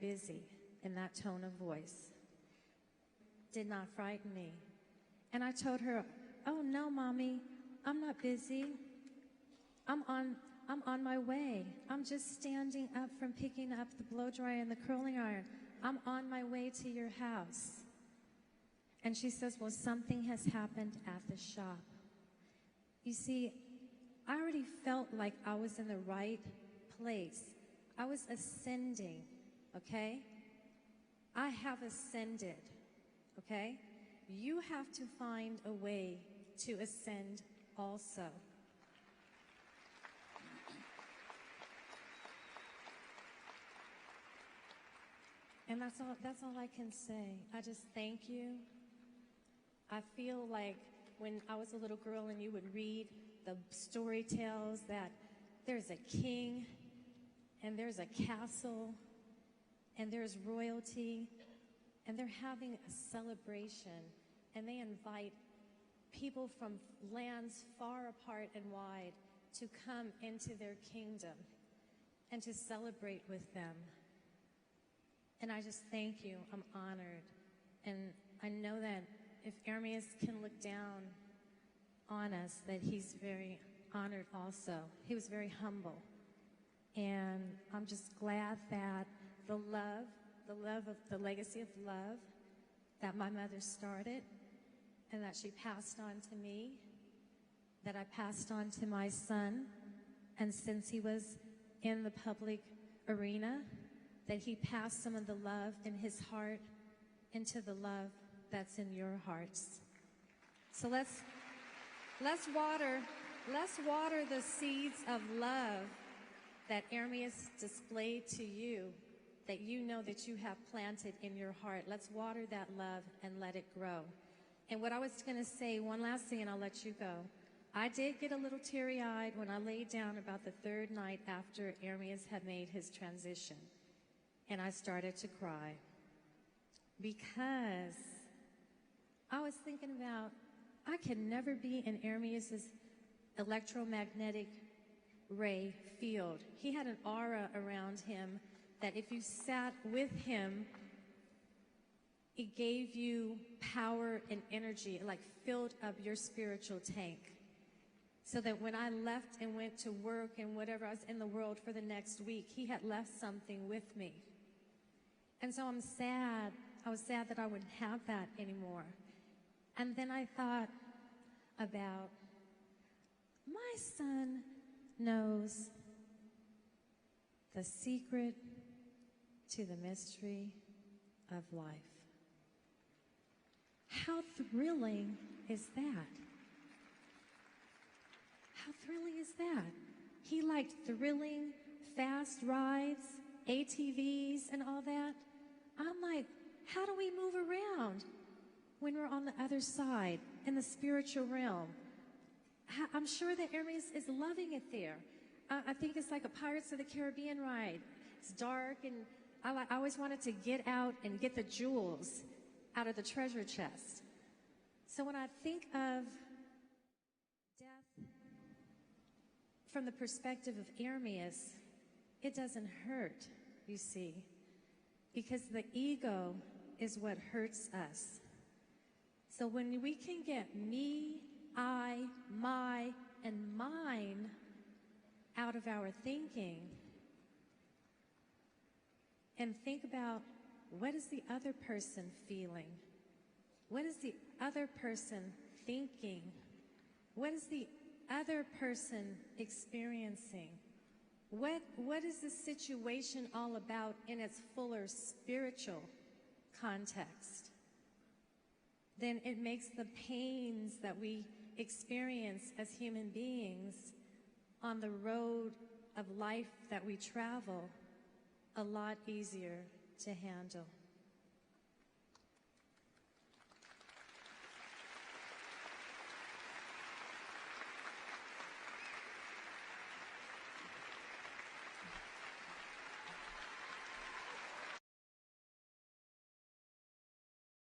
busy in that tone of voice. Did not frighten me. And I told her, oh no, Mommy, I'm not busy. I'm on my way. I'm just standing up from picking up the blow dryer and the curling iron. I'm on my way to your house. And she says, well, something has happened at the shop. You see, I already felt like I was in the right place. I was ascending, okay? I have ascended, okay? You have to find a way to ascend also. And that's all I can say. I just thank you. I feel like when I was a little girl and you would read the story tales that there's a king and there's a castle and there's royalty and they're having a celebration and they invite people from lands far apart and wide to come into their kingdom and to celebrate with them. And I just thank you. I'm honored. And I know that if Ermias can look down on us, that he's very honored also. He was very humble. And I'm just glad that the legacy of love that my mother started and that she passed on to me, that I passed on to my son, and since he was in the public arena, that he passed some of the love in his heart into the love that's in your hearts. So let's water the seeds of love that Ermias displayed to you, that you know that you have planted in your heart. Let's water that love and let it grow. And what I was going to say, one last thing, and I'll let you go. I did get a little teary-eyed when I laid down about the third night after Ermias had made his transition. And I started to cry because I was thinking about, I could never be in Ermias's electromagnetic ray field. He had an aura around him that if you sat with him, it gave you power and energy. It like filled up your spiritual tank. So that when I left and went to work and whatever, I was in the world for the next week, he had left something with me. And so I'm sad. I was sad that I wouldn't have that anymore. And then I thought about, my son knows the secret to the mystery of life. How thrilling is that? How thrilling is that? He liked thrilling, fast rides, ATVs and all that. I'm like, how do we move around when we're on the other side in the spiritual realm? I'm sure that Ermias is loving it there. I think it's like a Pirates of the Caribbean ride. It's dark, and I always wanted to get out and get the jewels out of the treasure chest. So when I think of death from the perspective of Ermias, it doesn't hurt, you see, because the ego is what hurts us. So when we can get me, I, my, and mine out of our thinking and think about, what is the other person feeling? What is the other person thinking? What is the other person experiencing? What is the situation all about in its fuller spiritual context? Then it makes the pains that we experience as human beings on the road of life that we travel a lot easier to handle.